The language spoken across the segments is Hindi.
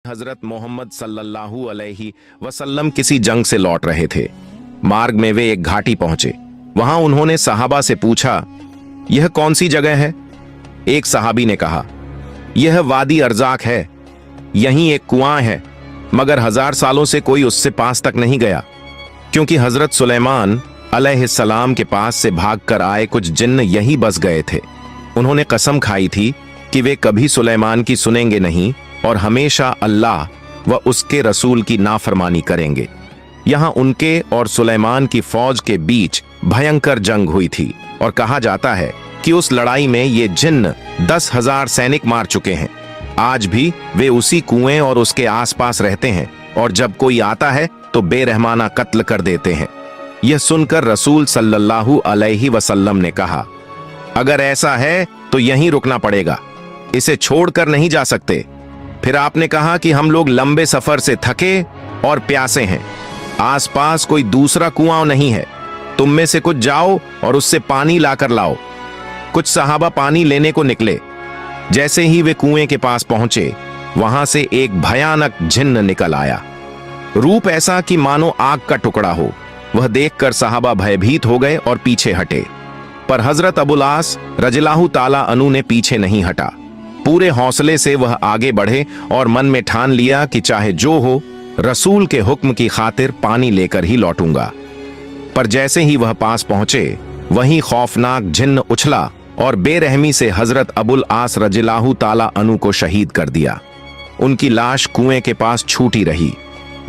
हजरत मोहम्मद सल्लल्लाहु अलैहि वसल्लम किसी जंग से लौट रहे थे। मार्ग में वे एक घाटी पहुंचे। वहां उन्होंने सहाबा से पूछा, यह कौन सी जगह है? एक सहाबी ने कहा, यह वादी अर्जाक है। यहीं एक कुआं है, मगर 1000 सालों से कोई उससे पास तक नहीं गया, क्योंकि हजरत सुलेमान अलैहिस्सलाम के पास से भागकर आए कुछ जिन्न यहीं बस गए थे। उन्होंने कसम खाई थी कि वे कभी सुलेमान की सुनेंगे नहीं और हमेशा अल्लाह व उसके रसूल की नाफरमानी करेंगे। यहां उनके और सुलेमान की फौज के बीच भयंकर जंग हुई थी और कहा जाता है कि उस लड़ाई में ये जिन्न 10,000 सैनिक मार चुके हैं। आज भी वे उसी कुएं और उसके आसपास रहते हैं और जब कोई आता है तो बेरहमाना कत्ल कर देते हैं। यह सुनकर रसूल सल्लल्लाहु अलैहि वसल्लम ने कहा, अगर ऐसा है तो यहीं रुकना पड़ेगा, इसे छोड़कर नहीं जा सकते। फिर आपने कहा कि हम लोग लंबे सफर से थके और प्यासे हैं, आसपास कोई दूसरा कुआं नहीं है, तुम में से कुछ जाओ और उससे पानी लाकर लाओ। कुछ सहाबा पानी लेने को निकले। जैसे ही वे कुएं के पास पहुंचे, वहां से एक भयानक जिन्न निकल आया। रूप ऐसा कि मानो आग का टुकड़ा हो। वह देखकर सहाबा भयभीत हो गए और पीछे हटे, पर हजरत अबुल आस रज़ियल्लाहु ताला अन्हु ने पीछे नहीं हटा। पूरे हौसले से वह आगे बढ़े और मन में ठान लिया कि चाहे जो हो, रसूल के हुक्म की खातिर पानी लेकर ही लौटूंगा। पर जैसे ही वह पास पहुंचे, वहीं खौफनाक जिन्न उछला और बेरहमी से हजरत अबुल आस रज़ियल्लाहु ताला अन्हु को शहीद कर दिया। उनकी लाश कुएं के पास छूटी रही।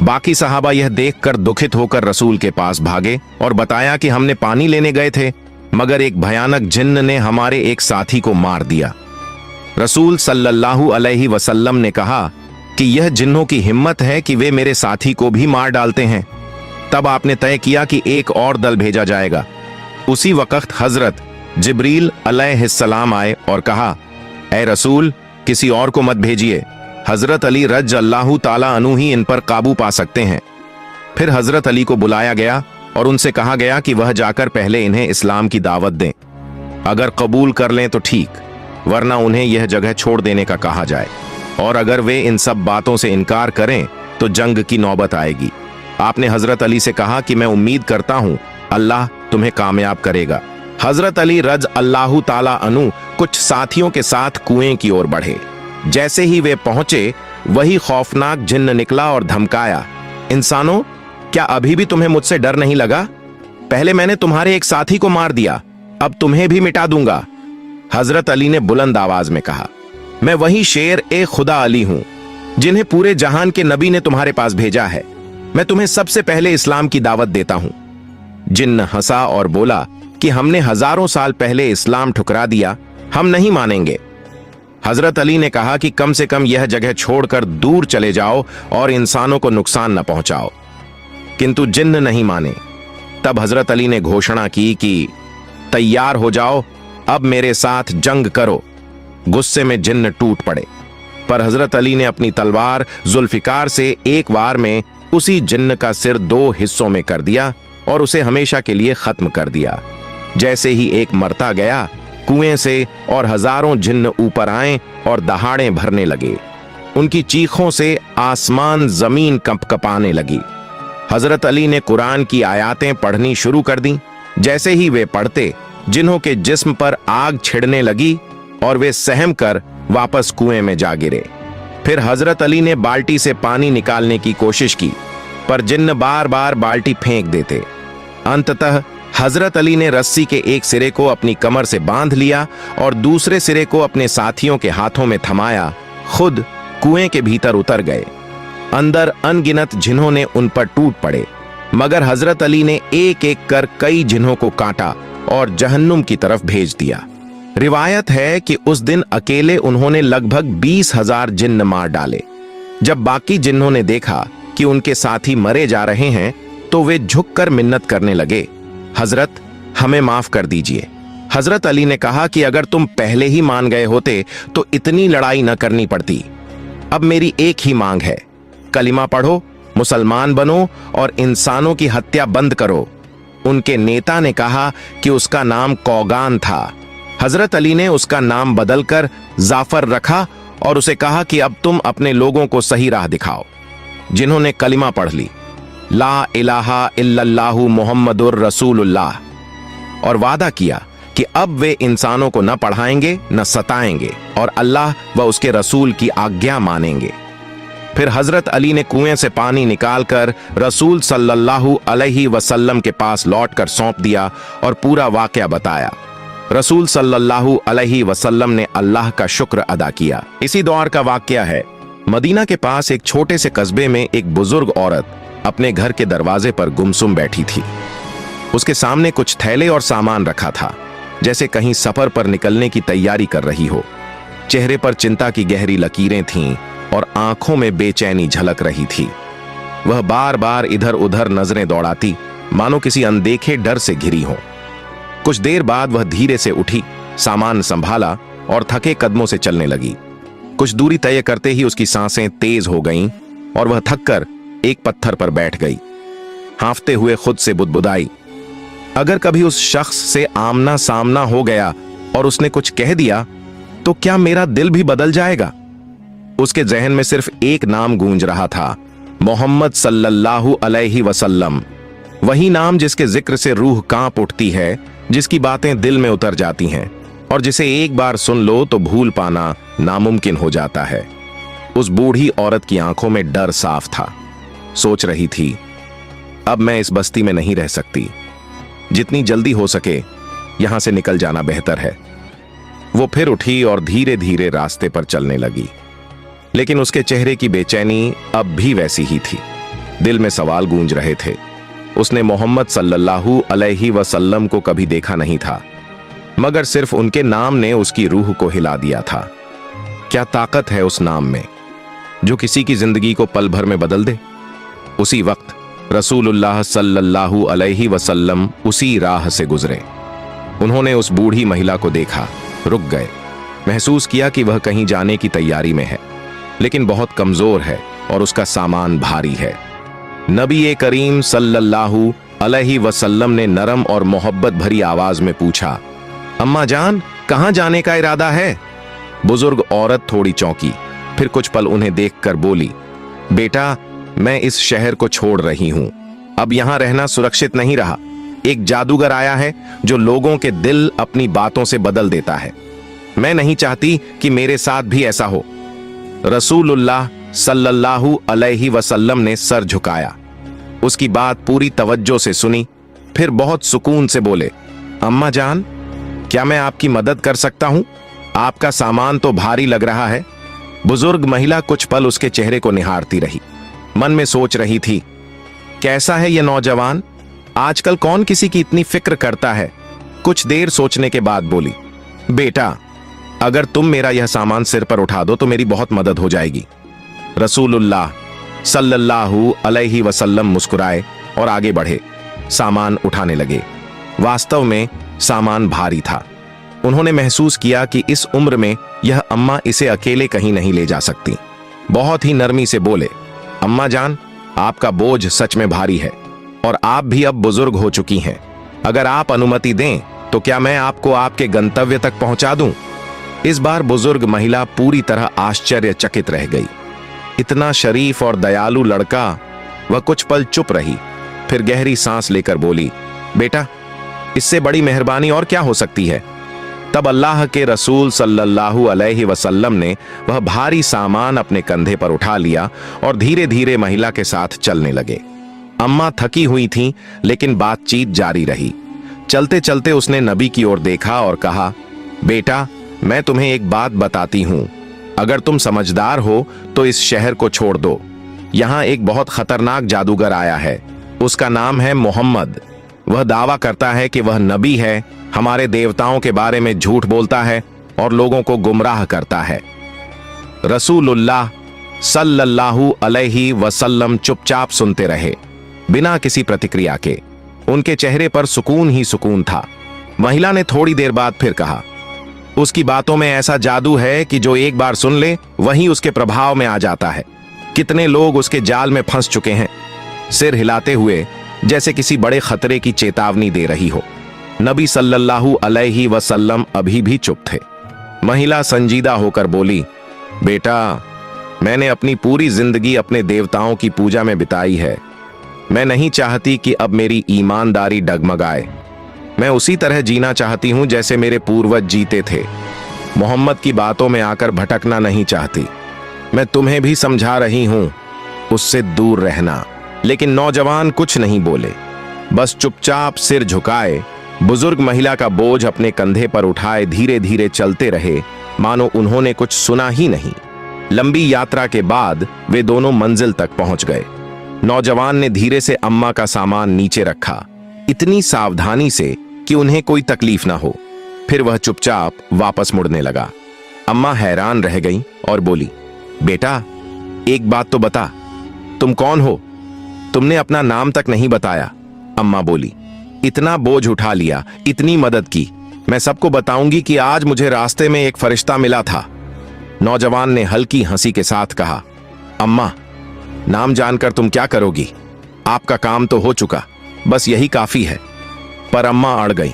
बाकी सहाबा यह देखकर दुखित होकर रसूल के पास भागे और बताया कि हमने पानी लेने गए थे, मगर एक भयानक जिन्न ने हमारे एक साथी को मार दिया। रसूल सल्लल्लाहु अलैहि वसल्लम ने कहा कि यह जिन्नों की हिम्मत है कि वे मेरे साथी को भी मार डालते हैं। तब आपने तय किया कि एक और दल भेजा जाएगा। उसी वक्त हजरत जिब्रील अलैहिस्सलाम आए और कहा, ऐ रसूल, किसी और को मत भेजिए, हजरत अली रज़ियल्लाहु ताला अन्हु ही इन पर काबू पा सकते हैं। फिर हजरत अली को बुलाया गया और उनसे कहा गया कि वह जाकर पहले इन्हें इस्लाम की दावत दें। अगर कबूल कर लें तो ठीक, वरना उन्हें यह जगह छोड़ देने का कहा जाए, और अगर वे इन सब बातों से इनकार करें तो जंग की नौबत आएगी। आपने हजरत अली से कहा कि मैं उम्मीद करता हूं अल्लाह तुम्हें कामयाब करेगा। हजरत अली रज़ियल्लाहु ताला अन्हु कुछ साथियों के साथ कुएं की ओर बढ़े। जैसे ही वे पहुंचे, वही खौफनाक जिन्न निकला और धमकाया, इंसानों, क्या अभी भी तुम्हें मुझसे डर नहीं लगा? पहले मैंने तुम्हारे एक साथी को मार दिया, अब तुम्हें भी मिटा दूंगा। हजरत अली ने बुलंद आवाज में कहा, मैं वही शेर ए खुदा अली हूं जिन्हें पूरे जहान के नबी ने तुम्हारे पास भेजा है। मैं तुम्हें सबसे पहले इस्लाम की दावत देता हूं। जिन्न हंसा और बोला कि हमने हजारों साल पहले इस्लाम ठुकरा दिया, हम नहीं मानेंगे। हजरत अली ने कहा कि कम से कम यह जगह छोड़कर दूर चले जाओ और इंसानों को नुकसान न पहुंचाओ, किंतु जिन्न नहीं माने। तब हजरत अली ने घोषणा की कि तैयार हो जाओ, अब मेरे साथ जंग करो। गुस्से में जिन्न टूट पड़े, पर हजरत अली ने अपनी तलवार जुल्फिकार से एक बार में उसी जिन्न का सिर 2 हिस्सों में कर दिया और उसे हमेशा के लिए खत्म कर दिया। जैसे ही एक मरता गया कुएं से और हजारों जिन्न ऊपर आए और दहाड़े भरने लगे। उनकी चीखों से आसमान जमीन कंपकपाने लगी। हजरत अली ने कुरान की आयातें पढ़नी शुरू कर दी। जैसे ही वे पढ़ते, जिन्हों के जिस्म पर आग छिड़ने लगी और वे सहम कर वापस कुएं में जा गिरे। फिर हजरत अली ने बाल्टी से पानी निकालने की कोशिश की, पर जिन्न बार बार बाल्टी फेंक देते। अंततः हजरत अली ने रस्सी के एक सिरे को अपनी कमर से बांध लिया और दूसरे सिरे को अपने साथियों के हाथों में थमाया, खुद कुएं के भीतर उतर गए। अंदर अनगिनत जिन्हों ने उन पर टूट पड़े, मगर हजरत अली ने एक एक कर कई जिन्हों को काटा और जहन्नुम की तरफ भेज दिया। रिवायत है कि उस दिन अकेले उन्होंने लगभग 20,000 जिन्न मार डाले। जब बाकी जिन्हों ने देखा कि उनके साथी मरे जा रहे हैं, तो वे झुककर मिन्नत करने लगे, हजरत, हमें माफ कर दीजिए। हजरत अली ने कहा कि अगर तुम पहले ही मान गए होते तो इतनी लड़ाई न करनी पड़ती। अब मेरी एक ही मांग है, कलिमा पढ़ो, मुसलमान बनो और इंसानों की हत्या बंद करो। उनके नेता ने कहा कि उसका नाम कौगान था। हजरत अली ने उसका नाम बदलकर जाफर रखा और उसे कहा कि अब तुम अपने लोगों को सही राह दिखाओ। जिन्होंने कलिमा पढ़ ली, ला इलाहा इल्लल्लाहु मुहम्मदुर रसूलुल्लाह, और वादा किया कि अब वे इंसानों को न पढ़ाएंगे न सताएंगे और अल्लाह व उसके रसूल की आज्ञा मानेंगे। फिर हजरत अली ने कुएं से पानी निकालकर रसूल सल्लल्लाहु अलैहि वसल्लम के पास लौटकर सौंप दिया और पूरा वाकया बताया। रसूल सल्लल्लाहु अलैहि वसल्लम ने अल्लाह का शुक्र अदा किया। इसी दौर का वाकया है। मदीना के पास एक छोटे से कस्बे में एक बुजुर्ग औरत अपने घर के दरवाजे पर गुमसुम बैठी थी। उसके सामने कुछ थैले और सामान रखा था, जैसे कहीं सफर पर निकलने की तैयारी कर रही हो। चेहरे पर चिंता की गहरी लकीरें थीं और आंखों में बेचैनी झलक रही थी। वह बार बार इधर उधर नजरें दौड़ाती, मानो किसी अनदेखे डर से घिरी हो। कुछ देर बाद वह धीरे से उठी, सामान संभाला और थके कदमों से चलने लगी। कुछ दूरी तय करते ही उसकी सांसें तेज हो गईं और वह थककर एक पत्थर पर बैठ गई। हांफते हुए खुद से बुदबुदाई, अगर कभी उस शख्स से आमना सामना हो गया और उसने कुछ कह दिया तो क्या मेरा दिल भी बदल जाएगा? उसके जहन में सिर्फ एक नाम गूंज रहा था, मोहम्मद सल्लल्लाहु अलैहि वसल्लम। वही नाम जिसके जिक्र से रूह कांप उठती है, जिसकी बातें दिल में उतर जाती हैं और जिसे एक बार सुन लो तो भूल पाना नामुमकिन हो जाता है। उस बूढ़ी औरत की आंखों में डर साफ था। सोच रही थी, अब मैं इस बस्ती में नहीं रह सकती। जितनी जल्दी हो सके यहां से निकल जाना बेहतर है। वो फिर उठी और धीरे धीरे रास्ते पर चलने लगी, लेकिन उसके चेहरे की बेचैनी अब भी वैसी ही थी। दिल में सवाल गूंज रहे थे। उसने मोहम्मद सल्लल्लाहु अलैहि वसल्लम को कभी देखा नहीं था, मगर सिर्फ उनके नाम ने उसकी रूह को हिला दिया था। क्या ताकत है उस नाम में जो किसी की जिंदगी को पल भर में बदल दे। उसी वक्त रसूलुल्लाह सल्लल्लाहु अलैहि वसल्लम उसी राह से गुजरे। उन्होंने उस बूढ़ी महिला को देखा, रुक गए। महसूस किया कि वह कहीं जाने की तैयारी में है, लेकिन बहुत कमजोर है और उसका सामान भारी है। नबी करीम सल्लल्लाहु अलैहि वसल्लम ने नरम और मोहब्बत भरी आवाज में पूछा, अम्मा जान, कहां जाने का इरादा है? बुजुर्ग औरत थोड़ी चौंकी, फिर कुछ पल उन्हें देखकर बोली, बेटा, मैं इस शहर को छोड़ रही हूं। अब यहां रहना सुरक्षित नहीं रहा। एक जादूगर आया है जो लोगों के दिल अपनी बातों से बदल देता है। मैं नहीं चाहती कि मेरे साथ भी ऐसा हो। रसूलुल्लाह सल्लल्लाहु अलैहि वसल्लम ने सर झुकाया, उसकी बात पूरी तवज्जो से सुनी, फिर बहुत सुकून से बोले, अम्मा जान, क्या मैं आपकी मदद कर सकता हूं? आपका सामान तो भारी लग रहा है। बुजुर्ग महिला कुछ पल उसके चेहरे को निहारती रही। मन में सोच रही थी, कैसा है यह नौजवान? आजकल कौन किसी की इतनी फिक्र करता है। कुछ देर सोचने के बाद बोली, बेटा, अगर तुम मेरा यह सामान सिर पर उठा दो तो मेरी बहुत मदद हो जाएगी। रसूलुल्लाह सल्लल्लाहु अलैहि वसल्लम मुस्कुराए और आगे बढ़े, सामान उठाने लगे। वास्तव में सामान भारी था। उन्होंने महसूस किया कि इस उम्र में यह अम्मा इसे अकेले कहीं नहीं ले जा सकती। बहुत ही नरमी से बोले, अम्मा जान, आपका बोझ सच में भारी है और आप भी अब बुजुर्ग हो चुकी हैं। अगर आप अनुमति दें तो क्या मैं आपको आपके गंतव्य तक पहुंचा दूं? इस बार बुजुर्ग महिला पूरी तरह आश्चर्यचकित रह गई। इतना शरीफ और दयालु लड़का। वह कुछ पल चुप रही, फिर गहरी सांस लेकर बोली, बेटा, इससे बड़ी मेहरबानी और क्या हो सकती है? तब अल्लाह के रसूल सल्लल्लाहु अलैहि वसल्लम ने वह भारी सामान अपने कंधे पर उठा लिया और धीरे धीरे महिला के साथ चलने लगे। अम्मा थकी हुई थीं, लेकिन बातचीत जारी रही। चलते चलते उसने नबी की ओर देखा और कहा, बेटा, मैं तुम्हें एक बात बताती हूं। अगर तुम समझदार हो तो इस शहर को छोड़ दो। यहां एक बहुत खतरनाक जादूगर आया है। उसका नाम है मोहम्मद। वह दावा करता है कि वह नबी है, हमारे देवताओं के बारे में झूठ बोलता है और लोगों को गुमराह करता है। रसूलुल्लाह सल्लल्लाहु अलैहि वसल्लम चुपचाप सुनते रहे, बिना किसी प्रतिक्रिया के। उनके चेहरे पर सुकून ही सुकून था। महिला ने थोड़ी देर बाद फिर कहा, उसकी बातों में ऐसा जादू है कि जो एक बार सुन ले वही उसके प्रभाव में आ जाता है। कितने लोग उसके जाल में फंस चुके हैं। सिर हिलाते हुए जैसे किसी बड़े खतरे की चेतावनी दे रही हो। नबी सल्लल्लाहु अलैहि वसल्लम अभी भी चुप थे। महिला संजीदा होकर बोली, बेटा, मैंने अपनी पूरी जिंदगी अपने देवताओं की पूजा में बिताई है। मैं नहीं चाहती कि अब मेरी ईमानदारी डगमगाए। मैं उसी तरह जीना चाहती हूं जैसे मेरे पूर्वज जीते थे। मोहम्मद की बातों में आकर भटकना नहीं चाहती। मैं तुम्हें भी समझा रही हूं, उससे दूर रहना। लेकिन नौजवान कुछ नहीं बोले, बस चुपचाप सिर झुकाए बुजुर्ग महिला का बोझ अपने कंधे पर उठाए धीरे धीरे चलते रहे, मानो उन्होंने कुछ सुना ही नहीं। लंबी यात्रा के बाद वे दोनों मंजिल तक पहुंच गए। नौजवान ने धीरे से अम्मा का सामान नीचे रखा, इतनी सावधानी से कि उन्हें कोई तकलीफ ना हो। फिर वह चुपचाप वापस मुड़ने लगा। अम्मा हैरान रह गईं और बोली, बेटा, एक बात तो बता, तुम कौन हो? तुमने अपना नाम तक नहीं बताया। अम्मा बोली, इतना बोझ उठा लिया, इतनी मदद की, मैं सबको बताऊंगी कि आज मुझे रास्ते में एक फरिश्ता मिला था। नौजवान ने हल्की हंसी के साथ कहा, अम्मा, नाम जानकर तुम क्या करोगी? आपका काम तो हो चुका, बस यही काफी है। पर अम्मा अड़ गई,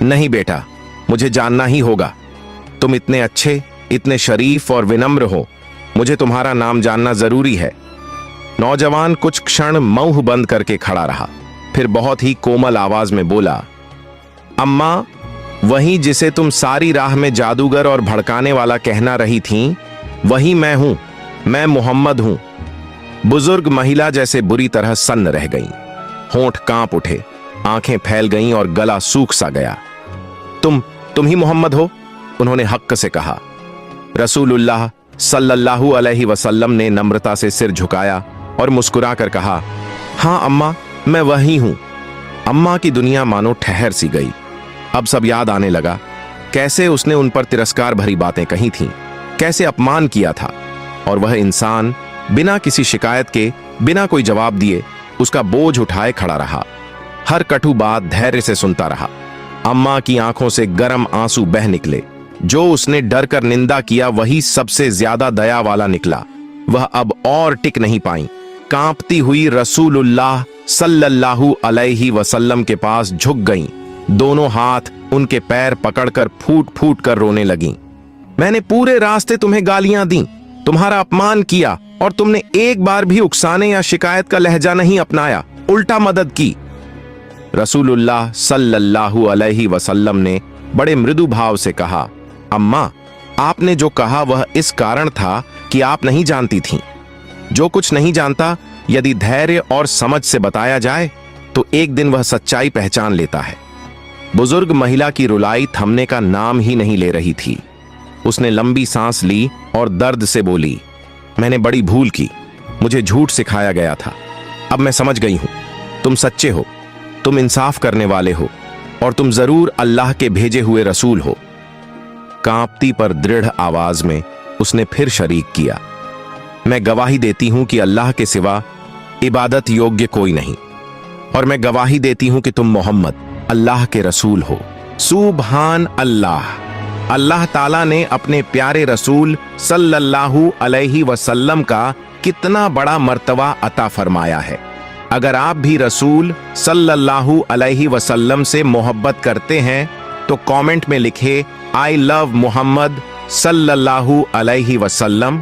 नहीं बेटा, मुझे जानना ही होगा। तुम इतने अच्छे, इतने शरीफ और विनम्र हो, मुझे तुम्हारा नाम जानना जरूरी है। नौजवान कुछ क्षण मुंह बंद करके खड़ा रहा, फिर बहुत ही कोमल आवाज में बोला, अम्मा, वही जिसे तुम सारी राह में जादूगर और भड़काने वाला कहना रही थीं, वही मैं हूं, मैं मोहम्मद हूं। बुजुर्ग महिला जैसे बुरी तरह सन्न रह गईं, होंठ कांप उठे, आंखें फैल गईं और गला सूख सा गया। तुम ही मोहम्मद हो? उन्होंने हक्क से कहा। रसूलुल्लाह सल्लल्लाहु अलैहि वसल्लम ने नम्रता से सिर झुकाया और मुस्कुराकर कहा, हां अम्मा, मैं वही हूं। अम्मा की दुनिया मानो ठहर सी गई। अब सब याद आने लगा, कैसे उसने उन पर तिरस्कार भरी बातें कही थीं, कैसे अपमान किया था, और वह इंसान बिना किसी शिकायत के, बिना कोई जवाब दिए उसका बोझ उठाए खड़ा रहा। हर कटु बात धैर्य से सुनता रहा। अम्मा की आंखों से गर्म आंसू बह निकले। जो उसने डर कर निंदा किया वही सबसे ज्यादा दया वाला निकला। वह अब और टिक नहीं पाई, कांपती हुई रसूलुल्लाह सल्लल्लाहु अलैहि वसल्लम के पास झुक गईं। दोनों हाथ उनके पैर पकड़कर फूट फूट कर रोने लगीं। मैंने पूरे रास्ते तुम्हें गालियां दी, तुम्हारा अपमान किया, और तुमने एक बार भी उकसाने या शिकायत का लहजा नहीं अपनाया, उल्टा मदद की। रसूलुल्लाह सल्लल्लाहु अलैहि वसल्लम ने बड़े मृदु भाव से कहा, अम्मा, आपने जो कहा वह इस कारण था कि आप नहीं जानती थीं। जो कुछ नहीं जानता, यदि धैर्य और समझ से बताया जाए तो एक दिन वह सच्चाई पहचान लेता है। बुजुर्ग महिला की रुलाई थमने का नाम ही नहीं ले रही थी। उसने लंबी सांस ली और दर्द से बोली, मैंने बड़ी भूल की, मुझे झूठ सिखाया गया था। अब मैं समझ गई हूं, तुम सच्चे हो, तुम इंसाफ करने वाले हो, और तुम जरूर अल्लाह के भेजे हुए रसूल हो। कांपती पर दृढ़ आवाज में उसने फिर शरीक किया, मैं गवाही देती हूं कि अल्लाह के सिवा इबादत योग्य कोई नहीं, और मैं गवाही देती हूं कि तुम मोहम्मद अल्लाह के रसूल हो। सुभान अल्लाह। अल्लाह ताला ने अपने प्यारे रसूल सल्लल्लाहु अलैहि वसल्लम का कितना बड़ा मर्तबा अता फरमाया है। अगर आप भी रसूल सल्लल्लाहु अलैहि वसल्लम से मोहब्बत करते हैं तो कमेंट में लिखे, आई लव मोहम्मद सल्लल्लाहु अलैहि वसल्लम।